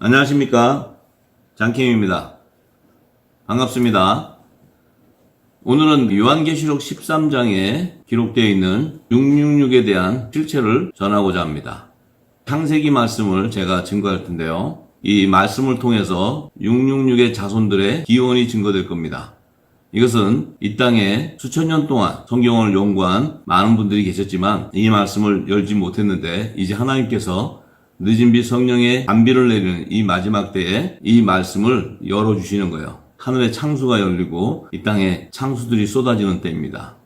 안녕하십니까, 장캠입니다. 반갑습니다. 오늘은 요한계시록 13장에 기록되어 있는 666에 대한 실체를 전하고자 합니다. 창세기 말씀을 제가 증거할 텐데요, 이 말씀을 통해서 666의 자손들의 기원이 증거될 겁니다. 이것은 이 땅에 수천 년 동안 성경을 연구한 많은 분들이 계셨지만 이 말씀을 열지 못했는데, 이제 하나님께서 늦은 빛 성령의 단비를 내리는 이 마지막 때에 이 말씀을 열어주시는 거예요. 하늘의 창수가 열리고 이 땅에 창수들이 쏟아지는 때입니다.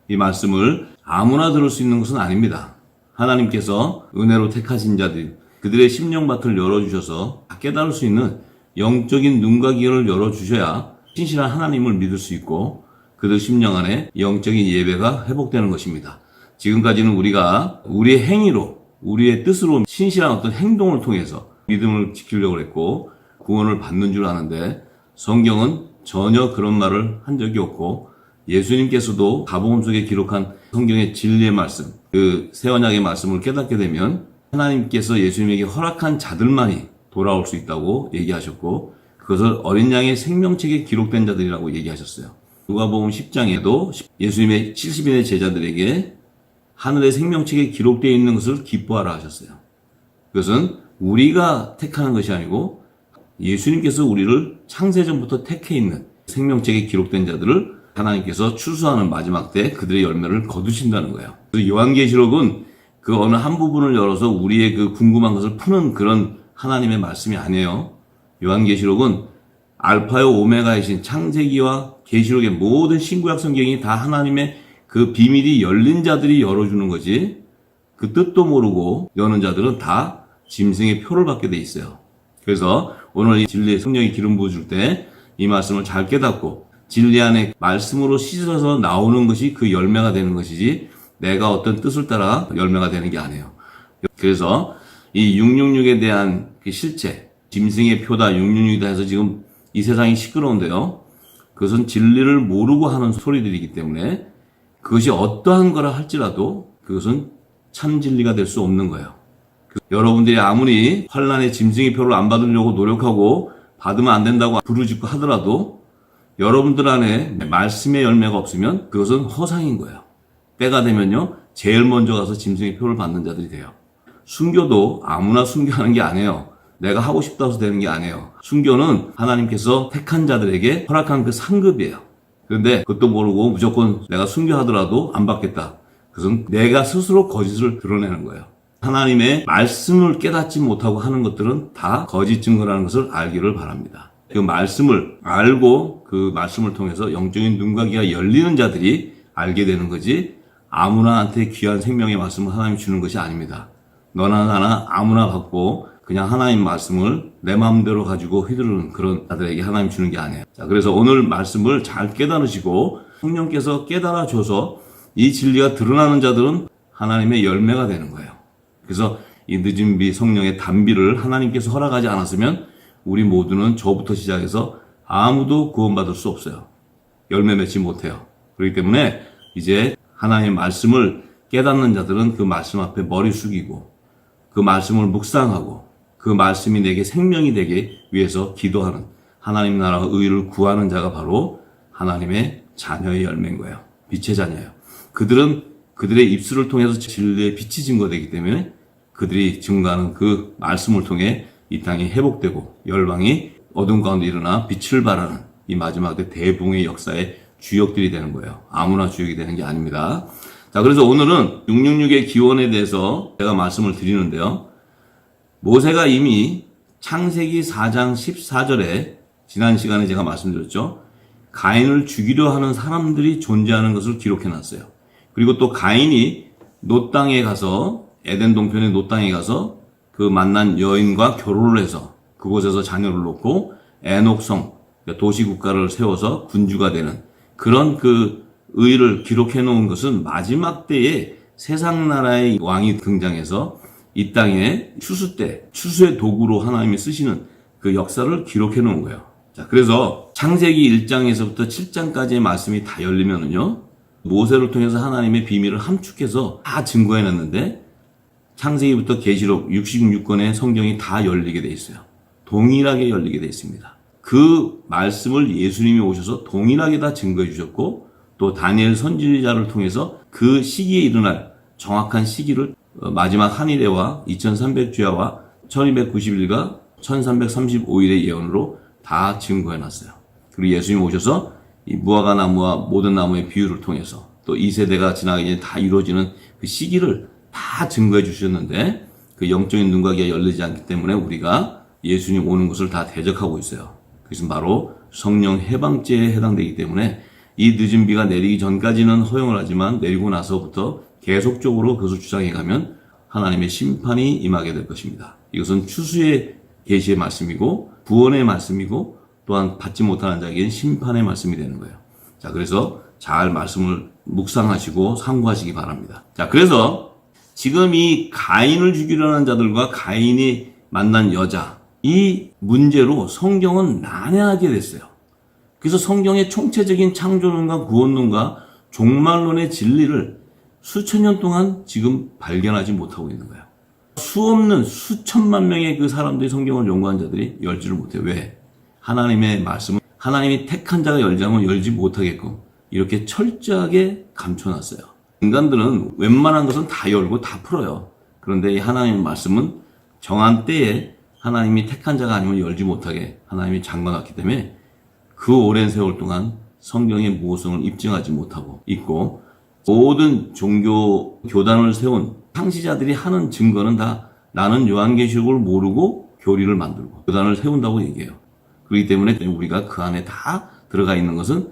이 말씀을 아무나 들을 수 있는 것은 아닙니다. 하나님께서 은혜로 택하신 자들, 그들의 심령밭을 열어주셔서 깨달을 수 있는 영적인 눈과 귀를 열어주셔야 신실한 하나님을 믿을 수 있고 그들 심령 안에 영적인 예배가 회복되는 것입니다. 지금까지는 우리가 우리의 행위로, 우리의 뜻으로 신실한 어떤 행동을 통해서 믿음을 지키려고 했고 구원을 받는 줄 아는데, 성경은 전혀 그런 말을 한 적이 없고, 예수님께서도 가복음 속에 기록한 성경의 진리의 말씀, 그 새 언약의 말씀을 깨닫게 되면 하나님께서 예수님에게 허락한 자들만이 돌아올 수 있다고 얘기하셨고, 그것을 어린 양의 생명책에 기록된 자들이라고 얘기하셨어요. 누가복음 10장에도 예수님의 70인의 제자들에게 하늘의 생명책에 기록되어 있는 것을 기뻐하라 하셨어요. 그것은 우리가 택하는 것이 아니고 예수님께서 우리를 창세전부터 택해 있는 생명책에 기록된 자들을 하나님께서 추수하는 마지막 때 그들의 열매를 거두신다는 거예요. 그래서 요한계시록은 그 어느 한 부분을 열어서 우리의 그 궁금한 것을 푸는 그런 하나님의 말씀이 아니에요. 요한계시록은 알파요 오메가이신 창세기와 계시록의 모든 신구약 성경이 다 하나님의 그 비밀이 열린 자들이 열어주는 거지, 그 뜻도 모르고 여는 자들은 다 짐승의 표를 받게 돼 있어요. 그래서 오늘 이 진리의 성령이 기름 부어줄 때 이 말씀을 잘 깨닫고 진리 안에 말씀으로 씻어서 나오는 것이 그 열매가 되는 것이지, 내가 어떤 뜻을 따라 열매가 되는 게 아니에요. 그래서 이 666에 대한 그 실체, 짐승의 표다, 666이다 해서 지금 이 세상이 시끄러운데요, 그것은 진리를 모르고 하는 소리들이기 때문에 그것이 어떠한 거라 할지라도 그것은 참 진리가 될 수 없는 거예요. 여러분들이 아무리 환란의 짐승의 표를 안 받으려고 노력하고 받으면 안 된다고 부르짖고 하더라도 여러분들 안에 말씀의 열매가 없으면 그것은 허상인 거예요. 때가 되면요, 제일 먼저 가서 짐승의 표를 받는 자들이 돼요. 순교도 아무나 순교하는 게 아니에요. 내가 하고 싶다 해서 되는 게 아니에요. 순교는 하나님께서 택한 자들에게 허락한 그 상급이에요. 그런데 그것도 모르고 무조건 내가 순교하더라도 안 받겠다, 그것은 내가 스스로 거짓을 드러내는 거예요. 하나님의 말씀을 깨닫지 못하고 하는 것들은 다 거짓 증거라는 것을 알기를 바랍니다. 그 말씀을 알고 그 말씀을 통해서 영적인 눈과 귀가 열리는 자들이 알게 되는 거지, 아무나한테 귀한 생명의 말씀을 하나님이 주는 것이 아닙니다. 너나 나나 아무나 받고 그냥 하나님 말씀을 내 마음대로 가지고 휘두르는 그런 자들에게 하나님 주는 게 아니에요. 자, 그래서 오늘 말씀을 잘 깨달으시고 성령께서 깨달아 줘서 이 진리가 드러나는 자들은 하나님의 열매가 되는 거예요. 그래서 이 늦은 비 성령의 단비를 하나님께서 허락하지 않았으면 우리 모두는 저부터 시작해서 아무도 구원받을 수 없어요. 열매 맺지 못해요. 그렇기 때문에 이제 하나님의 말씀을 깨닫는 자들은 그 말씀 앞에 머리 숙이고 그 말씀을 묵상하고 그 말씀이 내게 생명이 되게 위해서 기도하는, 하나님 나라와 의를 구하는 자가 바로 하나님의 자녀의 열매인 거예요. 빛의 자녀예요. 그들은 그들의 입술을 통해서 진리의 빛이 증거되기 때문에 그들이 증거하는 그 말씀을 통해 이 땅이 회복되고 열방이 어둠 가운데 일어나 빛을 발하는 이 마지막 때 대붕의 역사의 주역들이 되는 거예요. 아무나 주역이 되는 게 아닙니다. 자, 그래서 오늘은 666의 기원에 대해서 제가 말씀을 드리는데요, 모세가 이미 창세기 4장 14절에 지난 시간에 제가 말씀드렸죠, 가인을 죽이려 하는 사람들이 존재하는 것을 기록해놨어요. 그리고 또 가인이 노 땅에 가서, 에덴 동편의 노 땅에 가서 그 만난 여인과 결혼을 해서 그곳에서 자녀를 놓고 에녹성, 도시국가를 세워서 군주가 되는 그런 그 의를 기록해 놓은 것은 마지막 때에 세상 나라의 왕이 등장해서 이 땅에 추수 때, 추수의 도구로 하나님이 쓰시는 그 역사를 기록해 놓은 거예요. 자, 그래서 창세기 1장에서부터 7장까지의 말씀이 다 열리면은요, 모세를 통해서 하나님의 비밀을 함축해서 다 증거해 놨는데 창세기부터 계시록 66권의 성경이 다 열리게 돼 있어요. 동일하게 열리게 되어 있습니다. 그 말씀을 예수님이 오셔서 동일하게 다 증거해 주셨고 또 다니엘 선지자를 통해서 그 시기에 일어날 정확한 시기를 마지막 한일회와 2300주야와 1290일과 1335일의 예언으로 다 증거해 놨어요. 그리고 예수님이 오셔서 이 무화과 나무와 모든 나무의 비유를 통해서 또 이 세대가 지나가기 전에 다 이루어지는 그 시기를 다 증거해 주셨는데 그 영적인 눈과 귀가 열리지 않기 때문에 우리가 예수님 오는 것을 다 대적하고 있어요. 그것은 바로 성령 해방죄에 해당되기 때문에 이 늦은 비가 내리기 전까지는 허용을 하지만 내리고 나서부터 계속적으로 그것을 주장해가면 하나님의 심판이 임하게 될 것입니다. 이것은 추수의 계시의 말씀이고 구원의 말씀이고 또한 받지 못하는 자에게는 심판의 말씀이 되는 거예요. 자, 그래서 잘 말씀을 묵상하시고 상고하시기 바랍니다. 자, 그래서 지금 이 가인을 죽이려는 자들과 가인이 만난 여자, 이 문제로 성경은 난해하게 됐어요. 그래서 성경의 총체적인 창조론과 구원론과 종말론의 진리를 수천 년 동안 지금 발견하지 못하고 있는 거예요. 수없는 수천만 명의 그 사람들이 성경을 연구한 자들이 열지를 못해요. 왜? 하나님의 말씀은 하나님이 택한 자가 열자면 열지 못하게끔 이렇게 철저하게 감춰놨어요. 인간들은 웬만한 것은 다 열고 다 풀어요. 그런데 이 하나님의 말씀은 정한 때에 하나님이 택한 자가 아니면 열지 못하게 하나님이 잠가놨기 때문에 그 오랜 세월 동안 성경의 무호성을 입증하지 못하고 있고 모든 종교 교단을 세운 창시자들이 하는 증거는 다 나는 요한계시록을 모르고 교리를 만들고 교단을 세운다고 얘기해요. 그렇기 때문에 우리가 그 안에 다 들어가 있는 것은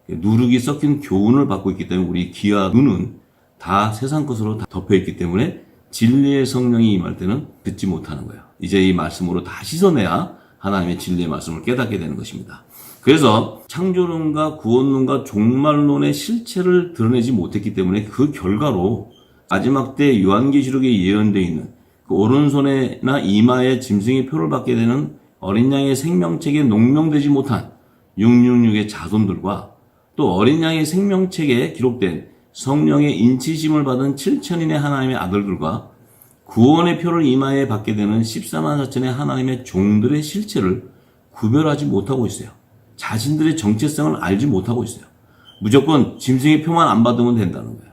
누룩이 섞인 교훈을 받고 있기 때문에 우리 귀와 눈은 다 세상 것으로 다 덮여있기 때문에 진리의 성령이 임할 때는 듣지 못하는 거예요. 이제 이 말씀으로 다 씻어내야 하나님의 진리의 말씀을 깨닫게 되는 것입니다. 그래서 창조론과 구원론과 종말론의 실체를 드러내지 못했기 때문에 그 결과로 마지막 때 요한계시록에 예언되어 있는 그 오른손에나 이마에 짐승의 표를 받게 되는 어린 양의 생명책에 농명되지 못한 666의 자손들과 또 어린 양의 생명책에 기록된 성령의 인치심을 받은 7천인의 하나님의 아들들과 구원의 표를 이마에 받게 되는 14만 4천의 하나님의 종들의 실체를 구별하지 못하고 있어요. 자신들의 정체성을 알지 못하고 있어요. 무조건 짐승의 표만 안 받으면 된다는 거예요.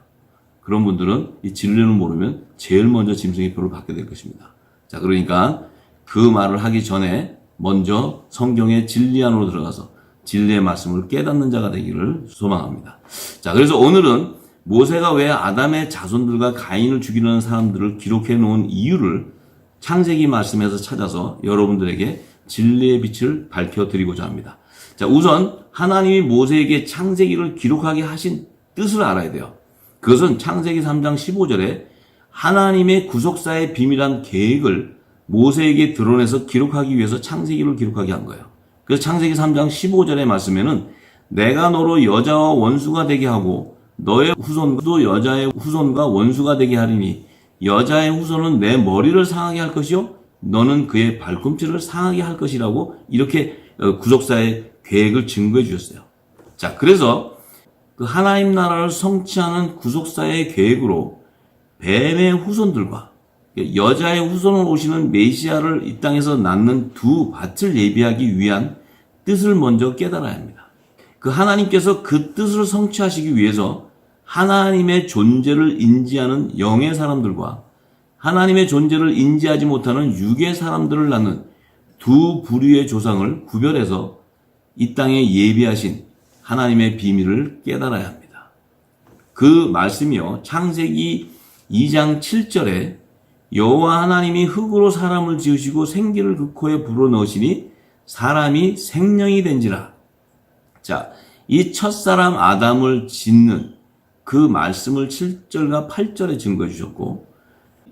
그런 분들은 이 진리를 모르면 제일 먼저 짐승의 표를 받게 될 것입니다. 자, 그러니까 그 말을 하기 전에 먼저 성경의 진리 안으로 들어가서 진리의 말씀을 깨닫는 자가 되기를 소망합니다. 자, 그래서 오늘은 모세가 왜 아담의 자손들과 가인을 죽이려는 사람들을 기록해 놓은 이유를 창세기 말씀에서 찾아서 여러분들에게 진리의 빛을 밝혀드리고자 합니다. 자, 우선 하나님이 모세에게 창세기를 기록하게 하신 뜻을 알아야 돼요. 그것은 창세기 3장 15절에 하나님의 구속사의 비밀한 계획을 모세에게 드러내서 기록하기 위해서 창세기를 기록하게 한 거예요. 그래서 창세기 3장 15절의 말씀에는 내가 너로 여자와 원수가 되게 하고 너의 후손도 여자의 후손과 원수가 되게 하리니 여자의 후손은 내 머리를 상하게 할 것이요 너는 그의 발꿈치를 상하게 할 것이라고 이렇게 구속사의 계획을 증거해 주셨어요. 자, 그래서 그 하나님 나라를 성취하는 구속사의 계획으로 뱀의 후손들과 여자의 후손을 오시는 메시아를 이 땅에서 낳는 두 밭을 예비하기 위한 뜻을 먼저 깨달아야 합니다. 그 하나님께서 그 뜻을 성취하시기 위해서 하나님의 존재를 인지하는 영의 사람들과 하나님의 존재를 인지하지 못하는 육의 사람들을 낳는 두 부류의 조상을 구별해서 이 땅에 예비하신 하나님의 비밀을 깨달아야 합니다. 그 말씀이요, 창세기 2장 7절에 여호와 하나님이 흙으로 사람을 지으시고 생기를 그 코에 불어넣으시니 사람이 생명이 된지라. 자, 이 첫사람 아담을 짓는 그 말씀을 7절과 8절에 증거해 주셨고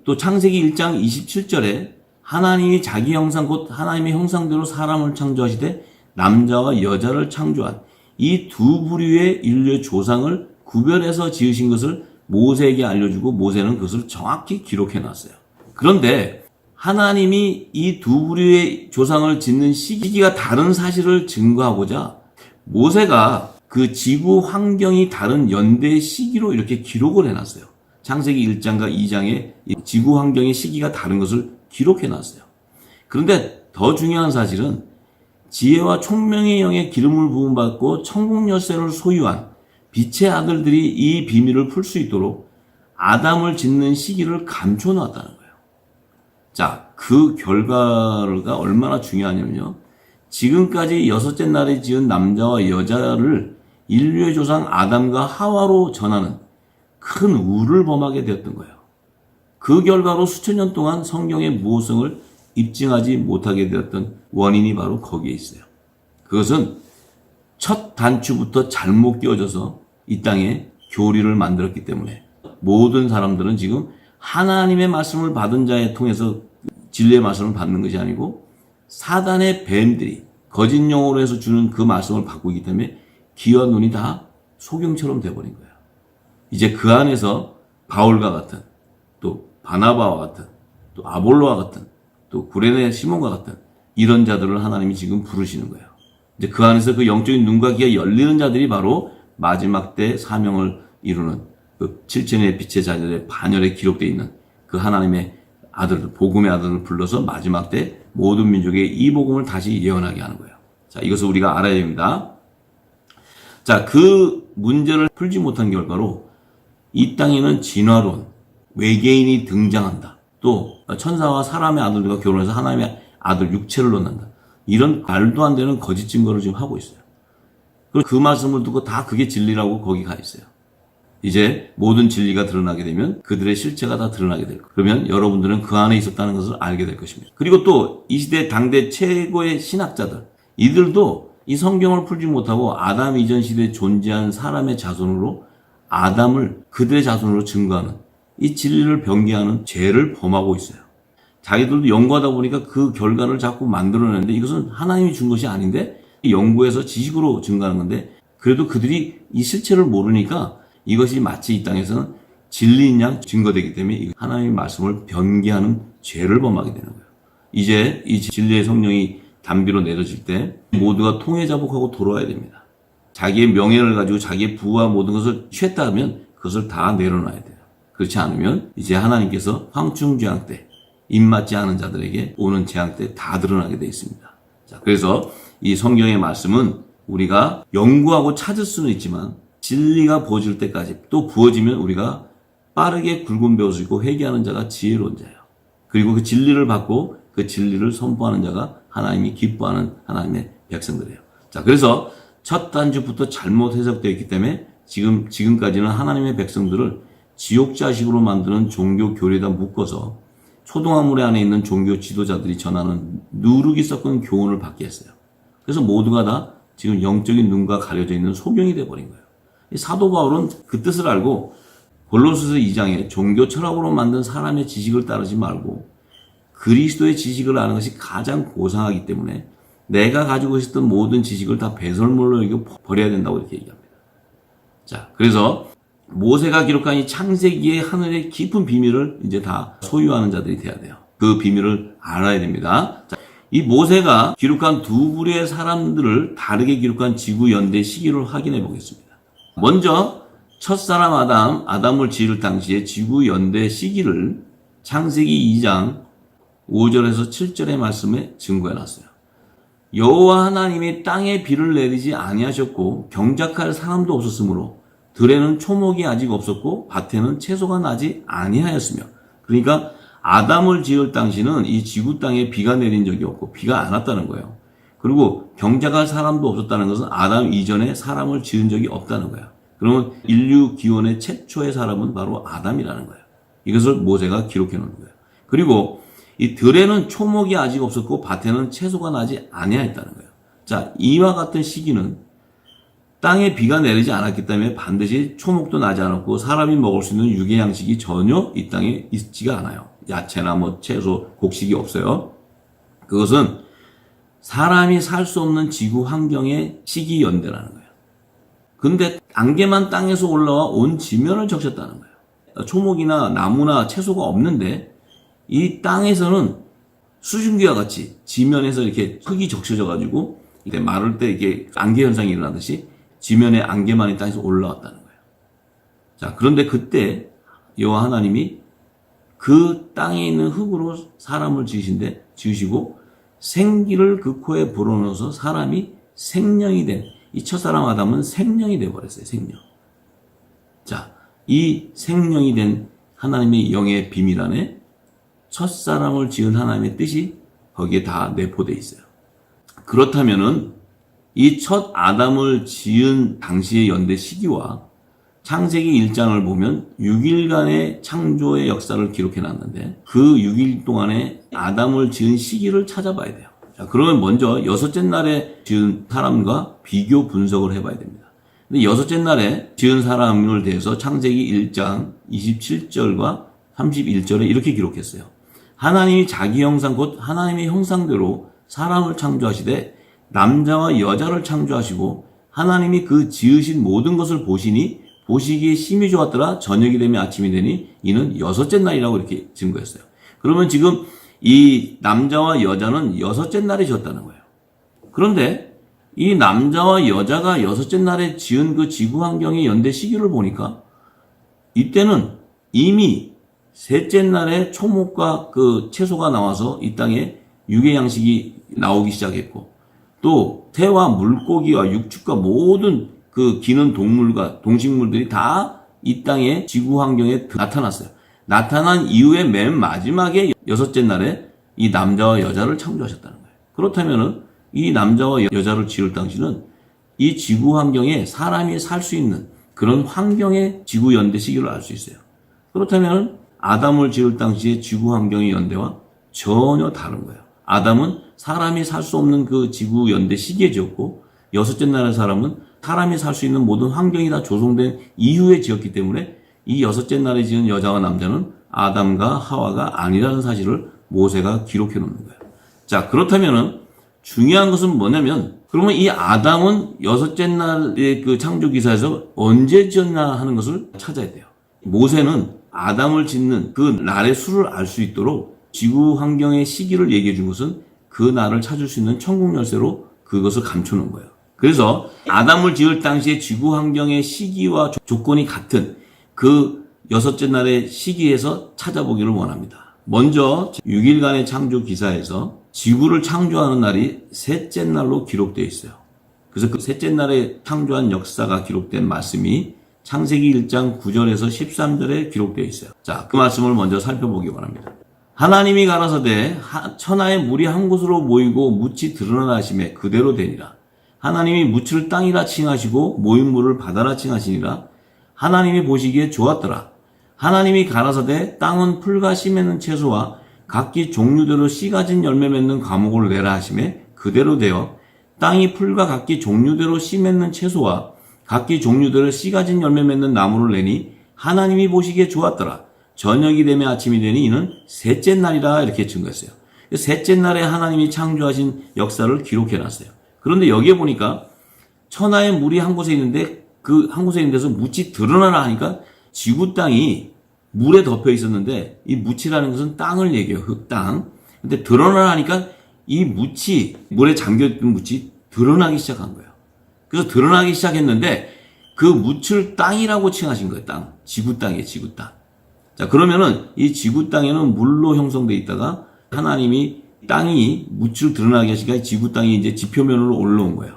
또 창세기 1장 27절에 하나님이 자기 형상 곧 하나님의 형상대로 사람을 창조하시되 남자와 여자를 창조한 이 두 부류의 인류의 조상을 구별해서 지으신 것을 모세에게 알려주고 모세는 그것을 정확히 기록해 놨어요. 그런데 하나님이 이 두 부류의 조상을 짓는 시기가 다른 사실을 증거하고자 모세가 그 지구 환경이 다른 연대의 시기로 이렇게 기록을 해놨어요. 창세기 1장과 2장에 지구 환경의 시기가 다른 것을 기록해놨어요. 그런데 더 중요한 사실은 지혜와 총명의 영의 기름을 부음받고 천국 열쇠를 소유한 빛의 아들들이 이 비밀을 풀 수 있도록 아담을 짓는 시기를 감춰놨다는 거예요. 자, 그 결과가 얼마나 중요하냐면요. 지금까지 여섯째 날에 지은 남자와 여자를 인류의 조상 아담과 하와로 전하는 큰 우를 범하게 되었던 거예요. 그 결과로 수천 년 동안 성경의 모성을 입증하지 못하게 되었던 원인이 바로 거기에 있어요. 그것은 첫 단추부터 잘못 끼워져서 이 땅에 교리를 만들었기 때문에 모든 사람들은 지금 하나님의 말씀을 받은 자에 통해서 진리의 말씀을 받는 것이 아니고 사단의 뱀들이 거짓 영어로 해서 주는 그 말씀을 받고 있기 때문에 귀와 눈이 다 소경처럼 돼버린 거예요. 이제 그 안에서 바울과 같은, 또 바나바와 같은, 또 아볼로와 같은, 또 구레네 시몬과 같은 이런 자들을 하나님이 지금 부르시는 거예요. 이제 그 안에서 그 영적인 눈과 귀가 열리는 자들이 바로 마지막 때 사명을 이루는 그 7천의 빛의 자녀들의 반열에 기록되어 있는 그 하나님의 아들들, 복음의 아들을 불러서 마지막 때 모든 민족에 이 복음을 다시 예언하게 하는 거예요. 자, 이것을 우리가 알아야 됩니다. 자, 그 문제를 풀지 못한 결과로 이 땅에는 진화론, 외계인이 등장한다. 또 천사와 사람의 아들들과 결혼해서 하나님의 아들 육체를 낳는다. 이런 말도 안 되는 거짓 증거를 지금 하고 있어요. 그리고 그 말씀을 두고 다 그게 진리라고 거기 가 있어요. 이제 모든 진리가 드러나게 되면 그들의 실체가 다 드러나게 될 거예요. 그러면 여러분들은 그 안에 있었다는 것을 알게 될 것입니다. 그리고 또 이 시대 당대 최고의 신학자들, 이들도 이 성경을 풀지 못하고 아담 이전 시대에 존재한 사람의 자손으로 아담을 그들의 자손으로 증거하는 이 진리를 변개하는 죄를 범하고 있어요. 자기들도 연구하다 보니까 그 결과를 자꾸 만들어내는데 이것은 하나님이 준 것이 아닌데 연구해서 지식으로 증거하는 건데 그래도 그들이 이 실체를 모르니까 이것이 마치 이 땅에서는 진리인 양 증거되기 때문에 하나님의 말씀을 변개하는 죄를 범하게 되는 거예요. 이제 이 진리의 성령이 단비로 내려질 때 모두가 통회자복하고 돌아와야 됩니다. 자기의 명예를 가지고 자기의 부와 모든 것을 취했다 하면 그것을 다 내려놔야 돼요. 그렇지 않으면 이제 하나님께서 황충죄악 때 입맞지 않은 자들에게 오는 재앙 때 다 드러나게 되어 있습니다. 자, 그래서 이 성경의 말씀은 우리가 연구하고 찾을 수는 있지만 진리가 부어질 때까지 또 부어지면 우리가 빠르게 굵은 배울 수 있고 회개하는 자가 지혜로운 자예요. 그리고 그 진리를 받고 그 진리를 선포하는 자가 하나님이 기뻐하는 하나님의 백성들이에요. 자, 그래서 첫 단추부터 잘못 해석되어 있기 때문에 지금까지는 하나님의 백성들을 지옥자식으로 만드는 종교 교리에다 묶어서 초동화물에 안에 있는 종교 지도자들이 전하는 누룩이 섞은 교훈을 받게 했어요. 그래서 모두가 다 지금 영적인 눈과 가려져 있는 소경이 되어버린 거예요. 사도 바울은 그 뜻을 알고 골로새서 2장에 종교 철학으로 만든 사람의 지식을 따르지 말고 그리스도의 지식을 아는 것이 가장 고상하기 때문에 내가 가지고 있었던 모든 지식을 다 배설물로 여겨 버려야 된다고 이렇게 얘기합니다. 자, 그래서 모세가 기록한 이 창세기의 하늘의 깊은 비밀을 이제 다 소유하는 자들이 돼야 돼요. 그 비밀을 알아야 됩니다. 자, 이 모세가 기록한 두 부류의 사람들을 다르게 기록한 지구 연대 시기를 확인해 보겠습니다. 먼저 첫사람 아담을 지을 당시에 지구 연대 시기를 창세기 2장 5절에서 7절의 말씀에 증거해 놨어요. 여호와 하나님이 땅에 비를 내리지 아니하셨고 경작할 사람도 없었으므로 들에는 초목이 아직 없었고 밭에는 채소가 나지 아니하였으며, 그러니까 아담을 지을 당시는 이 지구 땅에 비가 내린 적이 없고 비가 안 왔다는 거예요. 그리고 경작할 사람도 없었다는 것은 아담 이전에 사람을 지은 적이 없다는 거예요. 그러면 인류 기원의 최초의 사람은 바로 아담이라는 거예요. 이것을 모세가 기록해 놓는 거예요. 그리고 이 들에는 초목이 아직 없었고 밭에는 채소가 나지 아니하였다는 거예요. 자, 이와 같은 시기는 땅에 비가 내리지 않았기 때문에 반드시 초목도 나지 않았고 사람이 먹을 수 있는 유괴 양식이 전혀 이 땅에 있지가 않아요. 야채나 채소, 곡식이 없어요. 그것은 사람이 살 수 없는 지구 환경의 시기 연대라는 거예요. 근데 안개만 땅에서 올라와 온 지면을 적셨다는 거예요. 초목이나 나무나 채소가 없는데 이 땅에서는 수증기와 같이 지면에서 이렇게 흙이 적셔져 가지고 마를 때 이렇게 안개 현상이 일어나듯이 지면에 안개만이 땅에서 올라왔다는 거예요. 자, 그런데 그때 여호와 하나님이 그 땅에 있는 흙으로 사람을 지으시고 생기를 그 코에 불어넣어서 사람이 생명이 된, 이 첫사람 아담은 생명이 되어버렸어요. 생명. 자, 이 생명이 된 하나님의 영의 비밀 안에 첫사람을 지은 하나님의 뜻이 거기에 다 내포되어 있어요. 그렇다면은 이 첫 아담을 지은 당시의 연대 시기와 창세기 1장을 보면 6일간의 창조의 역사를 기록해 놨는데 그 6일 동안에 아담을 지은 시기를 찾아봐야 돼요. 자, 그러면 먼저 여섯째 날에 지은 사람과 비교 분석을 해봐야 됩니다. 근데 여섯째 날에 지은 사람을 대해서 창세기 1장 27절과 31절에 이렇게 기록했어요. 하나님이 자기 형상 곧 하나님의 형상대로 사람을 창조하시되 남자와 여자를 창조하시고 하나님이 그 지으신 모든 것을 보시니 보시기에 심히 좋았더라. 저녁이 되면 아침이 되니 이는 여섯째 날이라고 이렇게 증거했어요. 그러면 지금 이 남자와 여자는 여섯째 날에 지었다는 거예요. 그런데 이 남자와 여자가 여섯째 날에 지은 그 지구 환경의 연대 시기를 보니까 이때는 이미 셋째 날에 초목과 그 채소가 나와서 이 땅에 육의 양식이 나오기 시작했고 또 새와 물고기와 육축과 모든 그 기는 동물과 동식물들이 다 이 땅의 지구 환경에 나타났어요. 나타난 이후에 맨 마지막에 여섯째 날에 이 남자와 여자를 창조하셨다는 거예요. 그렇다면은 이 남자와 여자를 지을 당시는 이 지구 환경에 사람이 살 수 있는 그런 환경의 지구 연대 시기를 알 수 있어요. 그렇다면 아담을 지을 당시의 지구 환경의 연대와 전혀 다른 거예요. 아담은 사람이 살 수 없는 그 지구 연대 시기에 지었고 여섯째 날의 사람은 사람이 살 수 있는 모든 환경이 다 조성된 이후에 지었기 때문에 이 여섯째 날에 지은 여자와 남자는 아담과 하와가 아니라는 사실을 모세가 기록해 놓는 거예요. 자, 그렇다면은 중요한 것은 뭐냐면 그러면 이 아담은 여섯째 날의 그 창조 기사에서 언제 지었나 하는 것을 찾아야 돼요. 모세는 아담을 짓는 그 날의 수를 알 수 있도록 지구 환경의 시기를 얘기해 준 것은 그 날을 찾을 수 있는 천국 열쇠로 그것을 감춰놓은 거예요. 그래서 아담을 지을 당시의 지구 환경의 시기와 조건이 같은 그 여섯째 날의 시기에서 찾아보기를 원합니다. 먼저 6일간의 창조 기사에서 지구를 창조하는 날이 셋째 날로 기록되어 있어요. 그래서 그 셋째 날에 창조한 역사가 기록된 말씀이 창세기 1장 9절에서 13절에 기록되어 있어요. 자, 그 말씀을 먼저 살펴보기 원합니다. 하나님이 가라사대 천하의 물이 한 곳으로 모이고 묻이 드러나 하심에 그대로 되니라. 하나님이 묻을 땅이라 칭하시고 모인 물을 바다라 칭하시니라. 하나님이 보시기에 좋았더라. 하나님이 가라사대 땅은 풀과 씨 맺는 채소와 각기 종류대로 씨 가진 열매 맺는 과목을 내라 하심에 그대로 되어 땅이 풀과 각기 종류대로 씨 맺는 채소와 각기 종류대로 씨 가진 열매 맺는 나무를 내니 하나님이 보시기에 좋았더라. 저녁이 되면 아침이 되니 이는 셋째 날이라 이렇게 증거했어요. 셋째 날에 하나님이 창조하신 역사를 기록해놨어요. 그런데 여기에 보니까 천하의 물이 한 곳에 있는데 그 한 곳에 있는 데서 묻이 드러나라 하니까 지구 땅이 물에 덮여 있었는데 이 묻이라는 것은 땅을 얘기해요. 흙땅. 근데 드러나라 하니까 이 묻이 물에 잠겨있던 묻이 드러나기 시작한 거예요. 그래서 드러나기 시작했는데 그 묻을 땅이라고 칭하신 거예요. 땅. 지구 땅이에요. 지구 땅. 자, 그러면은 이 지구 땅에는 물로 형성되어 있다가 하나님이 땅이 묻을 드러나게 하시니까 지구 땅이 이제 지표면으로 올라온 거예요.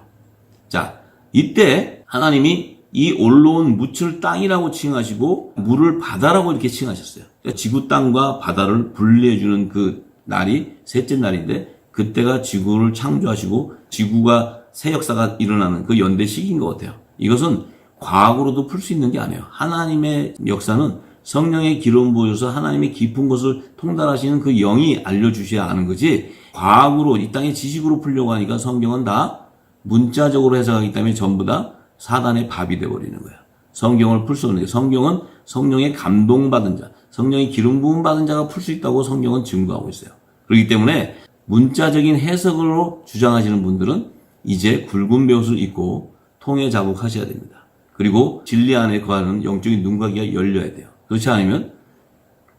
자, 이때 하나님이 이 올라온 묻을 땅이라고 칭하시고 물을 바다라고 이렇게 칭하셨어요. 그러니까 지구 땅과 바다를 분리해주는 그 날이 셋째 날인데 그때가 지구를 창조하시고 지구가 새 역사가 일어나는 그 연대 시기인 것 같아요. 이것은 과학으로도 풀 수 있는 게 아니에요. 하나님의 역사는 성령의 기름 부어서 하나님의 깊은 것을 통달하시는 그 영이 알려주셔야 하는 거지 과학으로 이 땅의 지식으로 풀려고 하니까 성경은 다 문자적으로 해석하기 때문에 전부 다 사단의 밥이 되어버리는 거예요. 성경을 풀 수 없는 거예요. 성경은 성령의 감동받은 자, 성령의 기름 부음 받은 자가 풀 수 있다고 성경은 증거하고 있어요. 그렇기 때문에 문자적인 해석으로 주장하시는 분들은 이제 굵은 벼옷을 입고 통에 자복하셔야 됩니다. 그리고 진리 안에 거하는 영적인 눈과 귀가 열려야 돼요. 그렇지 않으면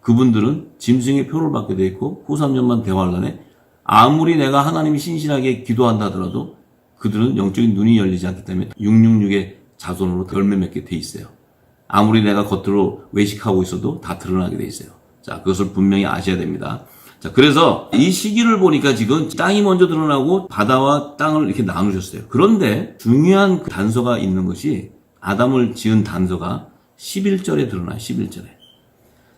그분들은 짐승의 표를 받게 돼 있고 후 3년만 대환란에 아무리 내가 하나님이 신실하게 기도한다 하더라도 그들은 영적인 눈이 열리지 않기 때문에 666의 자손으로 열매 맺게 돼 있어요. 아무리 내가 겉으로 외식하고 있어도 다 드러나게 돼 있어요. 자, 그것을 분명히 아셔야 됩니다. 자, 그래서 이 시기를 보니까 지금 땅이 먼저 드러나고 바다와 땅을 이렇게 나누셨어요. 그런데 중요한 그 단서가 있는 것이 아담을 지은 단서가 11절에 드러나요. 11절에.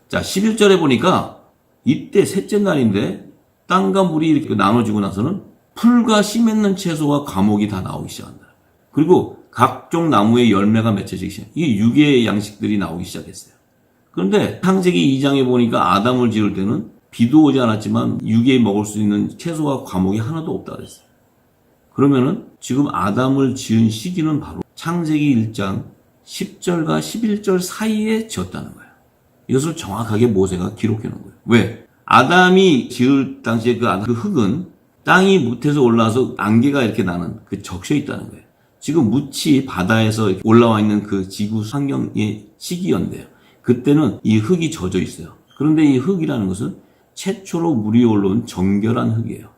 자, 11절에 보니까 이때 셋째 날인데 땅과 물이 이렇게 나눠지고 나서는 풀과 씨 맺는 채소와 과목이 다 나오기 시작한다. 그리고 각종 나무의 열매가 맺혀지기 시작. 이게 육의 양식들이 나오기 시작했어요. 그런데 창세기 2장에 보니까 아담을 지을 때는 비도 오지 않았지만 육에 먹을 수 있는 채소와 과목이 하나도 없다 그랬어요. 그러면은 지금 아담을 지은 시기는 바로 창세기 1장 10절과 11절 사이에 지었다는 거예요. 이것을 정확하게 모세가 기록해 놓은 거예요. 왜? 아담이 지을 당시에 그 흙은 땅이 뭇에서 올라와서 안개가 이렇게 나는 그 적셔 있다는 거예요. 지금 뭇이 바다에서 올라와 있는 그 지구 환경의 시기였는데요. 그때는 이 흙이 젖어 있어요. 그런데 이 흙이라는 것은 최초로 물이 올라온 정결한 흙이에요.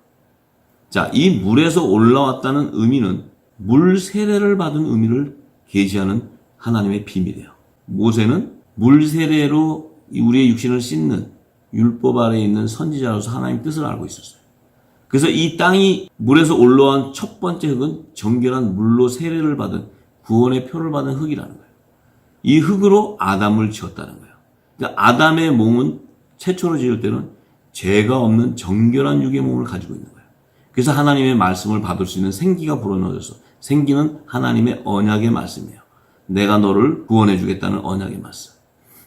자, 이 물에서 올라왔다는 의미는 물 세례를 받은 의미를 계시하는 하나님의 비밀이에요. 모세는 물 세례로 우리의 육신을 씻는 율법 아래에 있는 선지자로서 하나님의 뜻을 알고 있었어요. 그래서 이 땅이 물에서 올라온 첫 번째 흙은 정결한 물로 세례를 받은 구원의 표를 받은 흙이라는 거예요. 이 흙으로 아담을 지었다는 거예요. 그러니까 아담의 몸은 최초로 지을 때는 죄가 없는 정결한 육의 몸을 가지고 있는 거예요. 그래서 하나님의 말씀을 받을 수 있는 생기가 불어넣어져서 생기는 하나님의 언약의 말씀이에요. 내가 너를 구원해 주겠다는 언약의 말씀.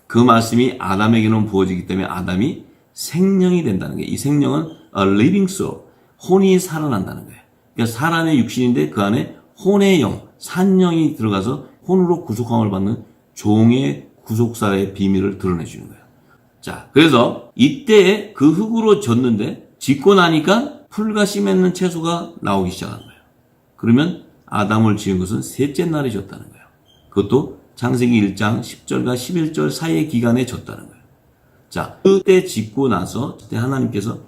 그 말씀이 아담에게는 부어지기 때문에 아담이 생명이 된다는 거예요. 이 생명은 a living soul, 혼이 살아난다는 거예요. 그러니까 사람의 육신인데 그 안에 혼의 영, 산영이 들어가서 혼으로 구속함을 받는 종의 구속사의 비밀을 드러내 주는 거예요. 자, 그래서 이때에 그 흙으로 졌는데 짓고 나니까 풀과 씨 맺는 채소가 나오기 시작한 거예요. 그러면 아담을 지은 것은 셋째 날에 졌다는 거예요. 그것도 창세기 1장 10절과 11절 사이의 기간에 졌다는 거예요. 자, 그때 짓고 나서 그때 하나님께서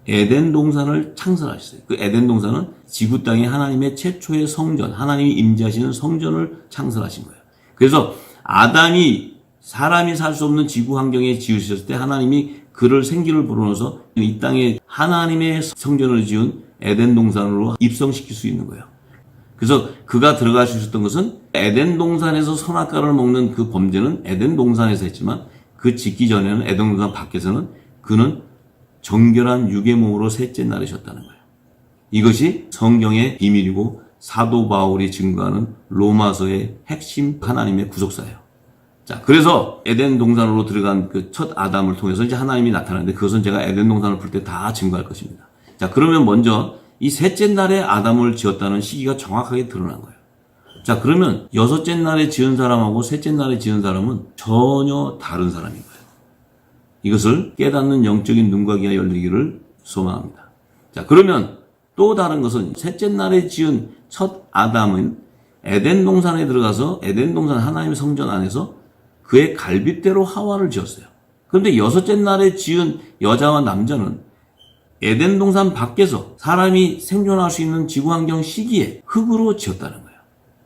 에덴 동산을 창설하셨어요. 그 에덴 동산은 지구 땅에 하나님의 최초의 성전, 하나님이 임재하시는 성전을 창설하신 거예요. 그래서 아담이 사람이 살 수 없는 지구 환경에 지으셨을 때 하나님이 그를 생기를 불어넣어서 이 땅에 하나님의 성전을 지은 에덴 동산으로 입성시킬 수 있는 거예요. 그래서 그가 들어갈 수 있었던 것은 에덴 동산에서 선악과를 먹는 그 범죄는 에덴 동산에서 했지만 그 짓기 전에는 에덴 동산 밖에서는 그는 정결한 육의 몸으로 셋째 날에 졌다는 거예요. 이것이 성경의 비밀이고 사도 바울이 증거하는 로마서의 핵심 하나님의 구속사예요. 자, 그래서 에덴 동산으로 들어간 그 첫 아담을 통해서 이제 하나님이 나타나는데 그것은 제가 에덴 동산을 풀 때 다 증거할 것입니다. 자, 그러면 먼저 이 셋째 날에 아담을 지었다는 시기가 정확하게 드러난 거예요. 자, 그러면 여섯째 날에 지은 사람하고 셋째 날에 지은 사람은 전혀 다른 사람인 거예요. 이것을 깨닫는 영적인 눈과 귀가 열리기를 소망합니다. 자, 그러면 또 다른 것은 셋째 날에 지은 첫 아담은 에덴 동산에 들어가서 에덴 동산 하나님의 성전 안에서 그의 갈빗대로 하와를 지었어요. 그런데 여섯째 날에 지은 여자와 남자는 에덴 동산 밖에서 사람이 생존할 수 있는 지구환경 시기에 흙으로 지었다는 거예요.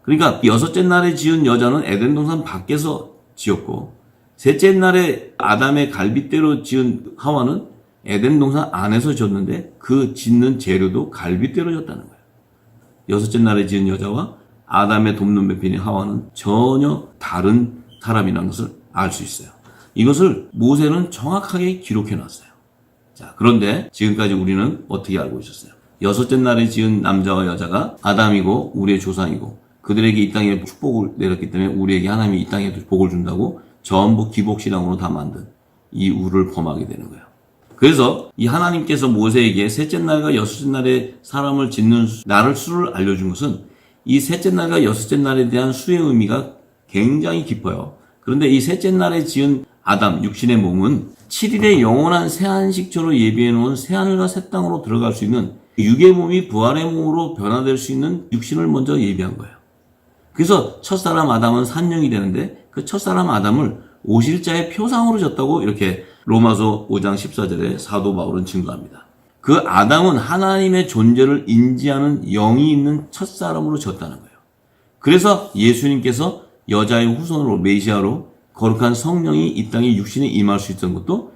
그러니까 여섯째 날에 지은 여자는 에덴 동산 밖에서 지었고 셋째 날에 아담의 갈빗대로 지은 하와는 에덴 동산 안에서 지었는데 그 짓는 재료도 갈빗대로 졌다는 거예요. 여섯째 날에 지은 여자와 아담의 돕는 배편인 하와는 전혀 다른 사람이라는 것을 알 수 있어요. 이것을 모세는 정확하게 기록해 놨어요. 자, 그런데 지금까지 우리는 어떻게 알고 있었어요? 여섯째 날에 지은 남자와 여자가 아담이고 우리의 조상이고 그들에게 이 땅에 축복을 내렸기 때문에 우리에게 하나님이 이 땅에 복을 준다고 전부 기복신앙으로 다 만든 이 우를 범하게 되는 거예요. 그래서 이 하나님께서 모세에게 셋째 날과 여섯째 날에 사람을 짓는 날을 수를 알려준 것은 이 셋째 날과 여섯째 날에 대한 수의 의미가 굉장히 깊어요. 그런데 이 셋째 날에 지은 아담, 육신의 몸은 7일의 영원한 새안식처로 예비해 놓은 새하늘과 새 땅으로 들어갈 수 있는 육의 몸이 부활의 몸으로 변화될 수 있는 육신을 먼저 예비한 거예요. 그래서 첫사람 아담은 산령이 되는데 그 첫사람 아담을 오실자의 표상으로 졌다고 이렇게 로마서 5장 14절에 사도 바울은 증거합니다. 그 아담은 하나님의 존재를 인지하는 영이 있는 첫사람으로 졌다는 거예요. 그래서 예수님께서 여자의 후손으로 메시아로 거룩한 성령이 이 땅에 육신에 임할 수 있던 것도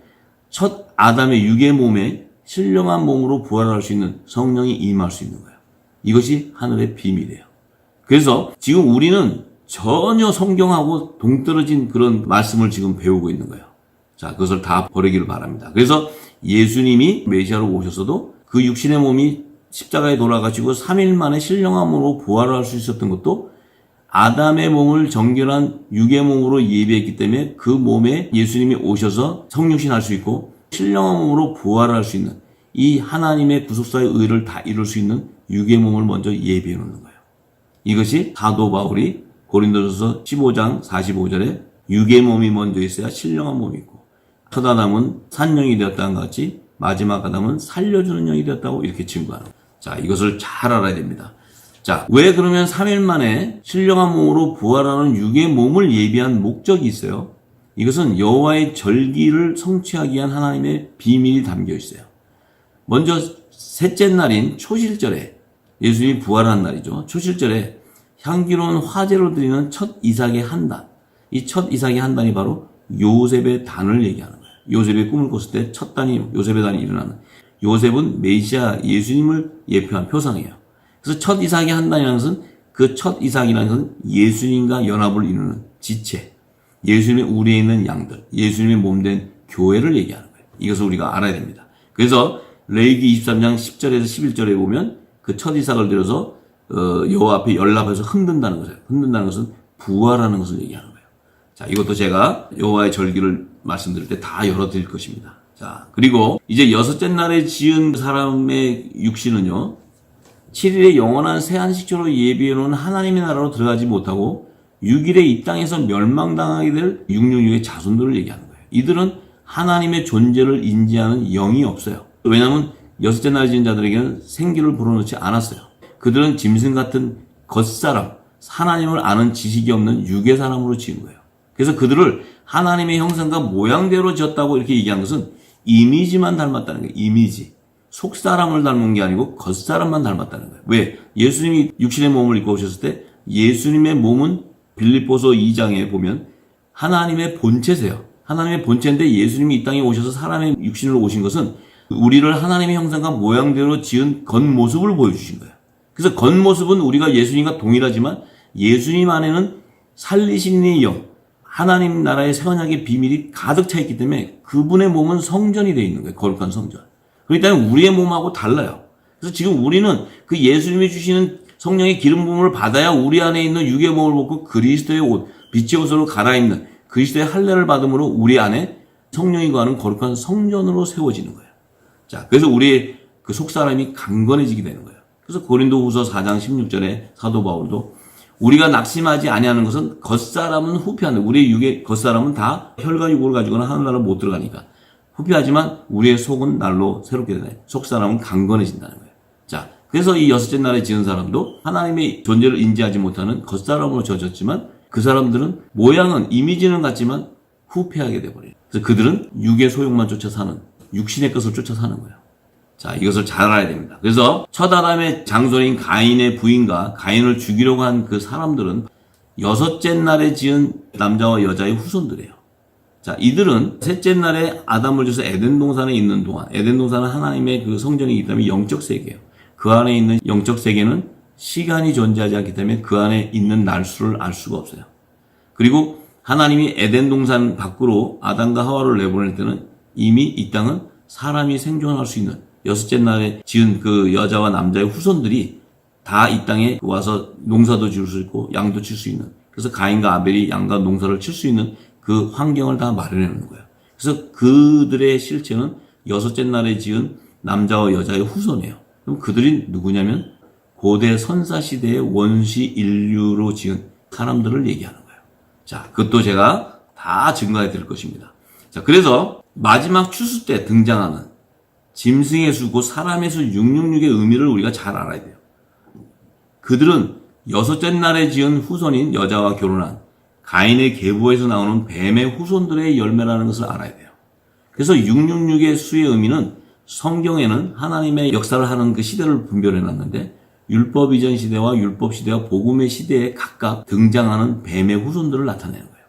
첫 아담의 육의 몸에 신령한 몸으로 부활할 수 있는 성령이 임할 수 있는 거예요. 이것이 하늘의 비밀이에요. 그래서 지금 우리는 전혀 성경하고 동떨어진 그런 말씀을 지금 배우고 있는 거예요. 자, 그것을 다 버리기를 바랍니다. 그래서 예수님이 메시아로 오셨어도 그 육신의 몸이 십자가에 돌아가시고 3일 만에 신령한 몸으로 부활할 수 있었던 것도 아담의 몸을 정결한 육의 몸으로 예비했기 때문에 그 몸에 예수님이 오셔서 성육신 할 수 있고 신령한 몸으로 부활할 수 있는 이 하나님의 구속사의 의를 다 이룰 수 있는 육의 몸을 먼저 예비해 놓는 거예요. 이것이 사도 바울이 고린도전서 15장 45절에 육의 몸이 먼저 있어야 신령한 몸이 있고 첫 아담은 산영이 되었다는 것 같이 마지막 아담은 살려주는 영이 되었다고 이렇게 증거하는 거예요. 자, 이것을 잘 알아야 됩니다. 자, 왜 그러면 3일 만에 신령한 몸으로 부활하는 육의 몸을 예비한 목적이 있어요? 이것은 여호와의 절기를 성취하기 위한 하나님의 비밀이 담겨 있어요. 먼저 셋째 날인 초실절에 예수님이 부활한 날이죠. 초실절에 향기로운 화제로 드리는 첫 이삭의 한 단. 이 첫 이삭의 한 단이 바로 요셉의 단을 얘기하는 거예요. 요셉이 꿈을 꿨을 때 첫 단이 요셉의 단이 일어나는. 요셉은 메시아 예수님을 예표한 표상이에요. 그래서 첫 이삭의 한 단이라는 것은 그 첫 이삭이라는 것은 예수님과 연합을 이루는 지체. 예수님의 우리에 있는 양들. 예수님의 몸된 교회를 얘기하는 거예요. 이것을 우리가 알아야 됩니다. 그래서 레위기 23장 10절에서 11절에 보면 그 첫 이삭을 들여서 여호와 앞에 연락해서 흔든다는 것이에요. 흔든다는 것은 부활하는 것을 얘기하는 거예요. 자, 이것도 제가 여호와의 절기를 말씀드릴 때 다 열어드릴 것입니다. 자, 그리고 이제 여섯째 날에 지은 사람의 육신은요, 7일에 영원한 새 안식처로 예비해 놓은 하나님의 나라로 들어가지 못하고 6일에 이 땅에서 멸망당하게 될 666의 자손들을 얘기하는 거예요. 이들은 하나님의 존재를 인지하는 영이 없어요. 왜냐하면 여섯째 날에 지은 자들에게는 생기를 불어넣지 않았어요. 그들은 짐승 같은 겉사람, 하나님을 아는 지식이 없는 육의 사람으로 지은 거예요. 그래서 그들을 하나님의 형상과 모양대로 지었다고 이렇게 얘기한 것은 이미지만 닮았다는 거예요. 이미지. 속사람을 닮은 게 아니고 겉사람만 닮았다는 거예요. 왜? 예수님이 육신의 몸을 입고 오셨을 때 예수님의 몸은 빌립보서 2장에 보면 하나님의 본체세요. 하나님의 본체인데 예수님이 이 땅에 오셔서 사람의 육신으로 오신 것은 우리를 하나님의 형상과 모양대로 지은 겉모습을 보여주신 거예요. 그래서 겉모습은 우리가 예수님과 동일하지만 예수님 안에는 살리신 이의 영, 하나님 나라의 새 언약의 비밀이 가득 차 있기 때문에 그분의 몸은 성전이 되어 있는 거예요. 거룩한 성전. 그렇기 때문에 우리의 몸하고 달라요. 그래서 지금 우리는 그 예수님이 주시는 성령의 기름 부음을 받아야 우리 안에 있는 육의 몸을 벗고 그리스도의 옷, 빛의 옷으로 갈아입는 그리스도의 할례를 받음으로 우리 안에 성령이 거하는 거룩한 성전으로 세워지는 거예요. 자, 그래서 우리의 그 속사람이 강건해지게 되는 거예요. 그래서 고린도후서 4장 16절에 사도 바울도 우리가 낙심하지 아니하는 것은 겉사람은 후피한다. 우리의 육의 겉사람은 다 혈과 육을 가지고는 하늘나라로 못 들어가니까 후피하지만 우리의 속은 날로 새롭게 되네. 속사람은 강건해진다는 거예요. 자, 그래서 이 여섯째 날에 지은 사람도 하나님의 존재를 인지하지 못하는 겉사람으로 져졌지만 그 사람들은 모양은 이미지는 같지만 후패하게 돼버려요. 그래서 그들은 육의 소욕만 쫓아 사는 육신의 것을 쫓아 사는 거예요. 자, 이것을 잘 알아야 됩니다. 그래서 첫 아담의 장손인 가인의 부인과 가인을 죽이려고 한 그 사람들은 여섯째 날에 지은 남자와 여자의 후손들이에요. 자, 이들은 셋째 날에 아담을 줘서 에덴 동산에 있는 동안, 에덴 동산은 하나님의 그 성전이기 때문에 영적 세계예요. 그 안에 있는 영적 세계는 시간이 존재하지 않기 때문에 그 안에 있는 날수를 알 수가 없어요. 그리고 하나님이 에덴 동산 밖으로 아담과 하와를 내보낼 때는 이미 이 땅은 사람이 생존할 수 있는 여섯째 날에 지은 그 여자와 남자의 후손들이 다 이 땅에 와서 농사도 지을 수 있고 양도 칠 수 있는, 그래서 가인과 아벨이 양과 농사를 칠 수 있는 그 환경을 다 마련해 놓는 거예요. 그래서 그들의 실체는 여섯째 날에 지은 남자와 여자의 후손이에요. 그럼 그들이 누구냐면 고대 선사시대의 원시 인류로 지은 사람들을 얘기하는 거예요. 자, 그것도 제가 다 증거해 드릴 것입니다. 자, 그래서 마지막 추수 때 등장하는 짐승의 수고 사람의 수 666의 의미를 우리가 잘 알아야 돼요. 그들은 여섯째 날에 지은 후손인 여자와 결혼한 가인의 계보에서 나오는 뱀의 후손들의 열매라는 것을 알아야 돼요. 그래서 666의 수의 의미는 성경에는 하나님의 역사를 하는 그 시대를 분별해 놨는데 율법 이전 시대와 율법 시대와 복음의 시대에 각각 등장하는 뱀의 후손들을 나타내는 거예요.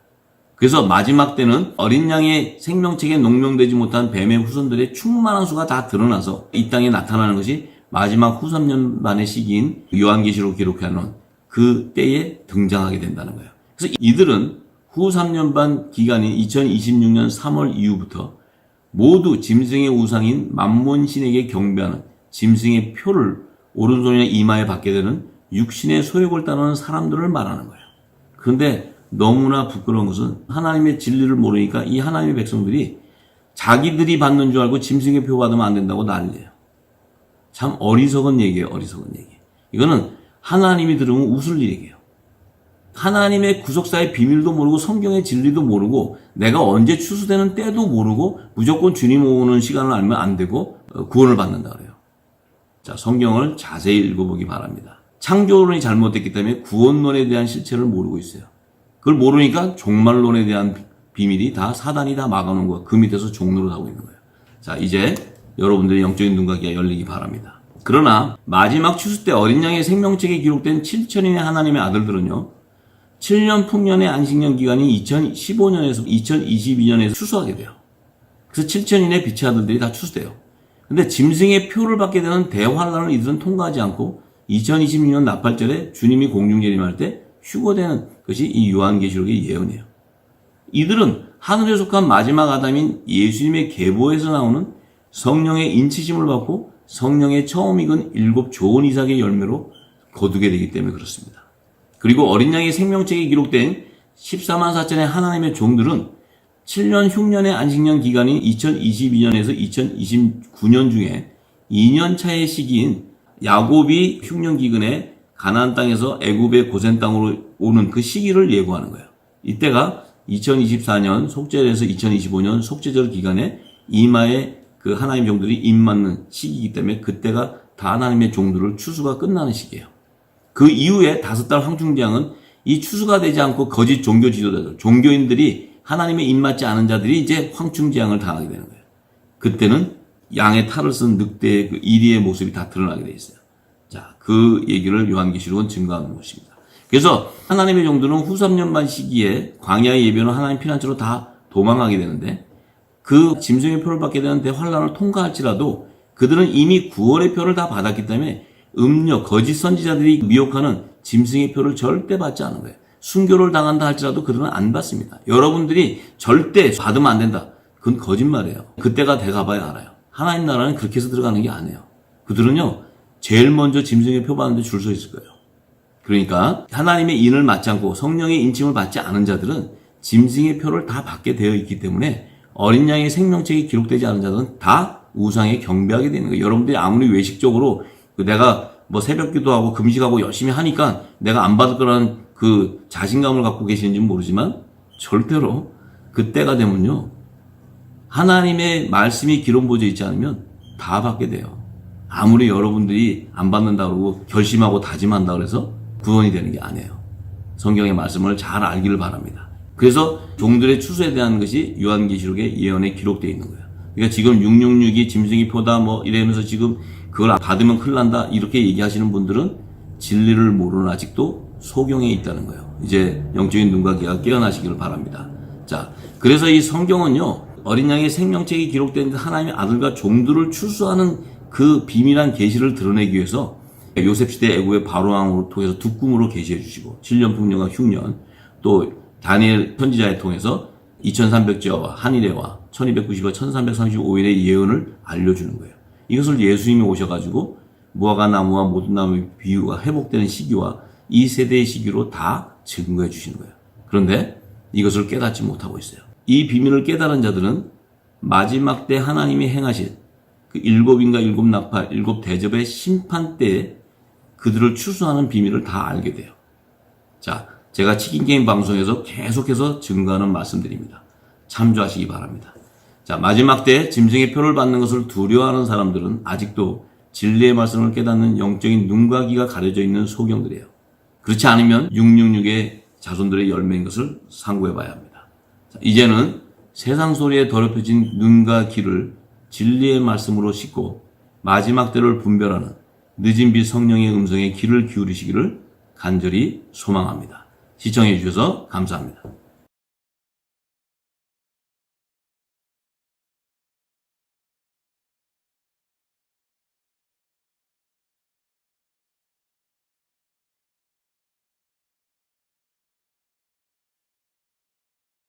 그래서 마지막 때는 어린 양의 생명책에 농명되지 못한 뱀의 후손들의 충만한 수가 다 드러나서 이 땅에 나타나는 것이 마지막 후 3년 반의 시기인 요한계시록 기록해놓은 그 때에 등장하게 된다는 거예요. 그래서 이들은 후 3년 반 기간인 2026년 3월 이후부터 모두 짐승의 우상인 만몬신에게 경배하는 짐승의 표를 오른손이나 이마에 받게 되는 육신의 소욕을 따르는 사람들을 말하는 거예요. 그런데 너무나 부끄러운 것은 하나님의 진리를 모르니까 이 하나님의 백성들이 자기들이 받는 줄 알고 짐승의 표 받으면 안 된다고 난리예요. 참 어리석은 얘기예요. 어리석은 얘기. 이거는 하나님이 들으면 웃을 얘기예요. 하나님의 구속사의 비밀도 모르고 성경의 진리도 모르고 내가 언제 추수되는 때도 모르고 무조건 주님 오는 시간을 알면 안 되고 구원을 받는다 그래요. 자, 성경을 자세히 읽어보기 바랍니다. 창조론이 잘못됐기 때문에 구원론에 대한 실체를 모르고 있어요. 그걸 모르니까 종말론에 대한 비밀이 다 사단이 다 막아놓은 거야. 그 밑에서 종로를 하고 있는 거예요. 자, 이제 여러분들의 영적인 눈가기가 열리기 바랍니다. 그러나 마지막 추수 때 어린 양의 생명책에 기록된 7천인의 하나님의 아들들은요, 7년 풍년의 안식년 기간이 2015년에서 2022년에서 추수하게 돼요. 그래서 7천인의 빛의 아들들이 다 추수돼요. 근데 짐승의 표를 받게 되는 대환란을 이들은 통과하지 않고 2026년 나팔절에 주님이 공중 재림할 때 휴거되는 것이 이 요한계시록의 예언이에요. 이들은 하늘에 속한 마지막 아담인 예수님의 계보에서 나오는 성령의 인치심을 받고 성령의 처음 익은 7 좋은 이삭의 열매로 거두게 되기 때문에 그렇습니다. 그리고 어린 양의 생명책에 기록된 14만 4천의 하나님의 종들은 7년 흉년의 안식년 기간인 2022년에서 2029년 중에 2년 차의 시기인 야곱이 흉년 기근에 가나안 땅에서 애굽의 고센 땅으로 오는 그 시기를 예고하는 거예요. 이때가 2024년 속죄절에서 2025년 속죄절 기간에 이마에 그 하나님 종들이 입맞는 시기이기 때문에 그때가 다 하나님의 종들을 추수가 끝나는 시기예요. 그 이후에 5달 황충제왕은 이 추수가 되지 않고 거짓 종교 지도자들, 종교인들이 하나님의 입맞지 않은 자들이 이제 황충제왕을 당하게 되는 거예요. 그때는 양의 탈을 쓴 늑대의 그 이리의 모습이 다 드러나게 돼 있어요. 자, 그 얘기를 요한계시록은 증거하는 것입니다. 그래서 하나님의 종들은 후 3년 반 시기에 광야의 예배는 하나님 피난처로 다 도망하게 되는데 그 짐승의 표를 받게 되는 대환란을 통과할지라도 그들은 이미 구원의 표를 다 받았기 때문에 음력, 거짓 선지자들이 미혹하는 짐승의 표를 절대 받지 않은 거예요. 순교를 당한다 할지라도 그들은 안 받습니다. 여러분들이 절대 받으면 안 된다. 그건 거짓말이에요. 그때가 돼가봐야 알아요. 하나님 나라는 그렇게 해서 들어가는 게 아니에요. 그들은요, 제일 먼저 짐승의 표 받는데 줄 서 있을 거예요. 그러니까 하나님의 인을 맞지 않고 성령의 인침을 받지 않은 자들은 짐승의 표를 다 받게 되어 있기 때문에 어린 양의 생명책이 기록되지 않은 자들은 다 우상에 경배하게 되는 거예요. 여러분들이 아무리 외식적으로 내가 뭐 새벽 기도하고 금식하고 열심히 하니까 내가 안 받을 거라는 그 자신감을 갖고 계시는지는 모르지만 절대로 그때가 되면요, 하나님의 말씀이 기록되어 있지 않으면 다 받게 돼요. 아무리 여러분들이 안 받는다 그러고 결심하고 다짐한다 그래서 구원이 되는 게 아니에요. 성경의 말씀을 잘 알기를 바랍니다. 그래서 종들의 추수에 대한 것이 요한계시록의 예언에 기록되어 있는 거예요. 그러니까 지금 666이 짐승이 표다 뭐 이러면서 지금 그걸 받으면 큰일 난다 이렇게 얘기하시는 분들은 진리를 모르는 아직도 소경에 있다는 거예요. 이제 영적인 눈과 귀가 깨어나시기를 바랍니다. 자, 그래서 이 성경은요, 어린 양의 생명책이 기록된 하나님의 아들과 종들을 추수하는 그 비밀한 계시를 드러내기 위해서 요셉 시대 애굽의 바로왕으로 통해서 두 꿈으로 계시해 주시고 7년 풍년과 흉년, 또 다니엘 선지자에 통해서 2300제와 한일해와 1290와 1335일의 예언을 알려주는 거예요. 이것을 예수님이 오셔가지고 무화과 나무와 모든 나무의 비유가 회복되는 시기와 이 세대의 시기로 다 증거해 주시는 거예요. 그런데 이것을 깨닫지 못하고 있어요. 이 비밀을 깨달은 자들은 마지막 때 하나님이 행하실 그 7인가 7나팔, 7대접의 심판 때에 그들을 추수하는 비밀을 다 알게 돼요. 자, 제가 치킨게임 방송에서 계속해서 증거하는 말씀드립니다. 참조하시기 바랍니다. 자, 마지막 때 짐승의 표를 받는 것을 두려워하는 사람들은 아직도 진리의 말씀을 깨닫는 영적인 눈과 귀가 가려져 있는 소경들이에요. 그렇지 않으면 666의 자손들의 열매인 것을 상고해 봐야 합니다. 자, 이제는 세상 소리에 더럽혀진 눈과 귀를 진리의 말씀으로 씻고 마지막 때를 분별하는 늦은 빛 성령의 음성에 귀를 기울이시기를 간절히 소망합니다. 시청해 주셔서 감사합니다.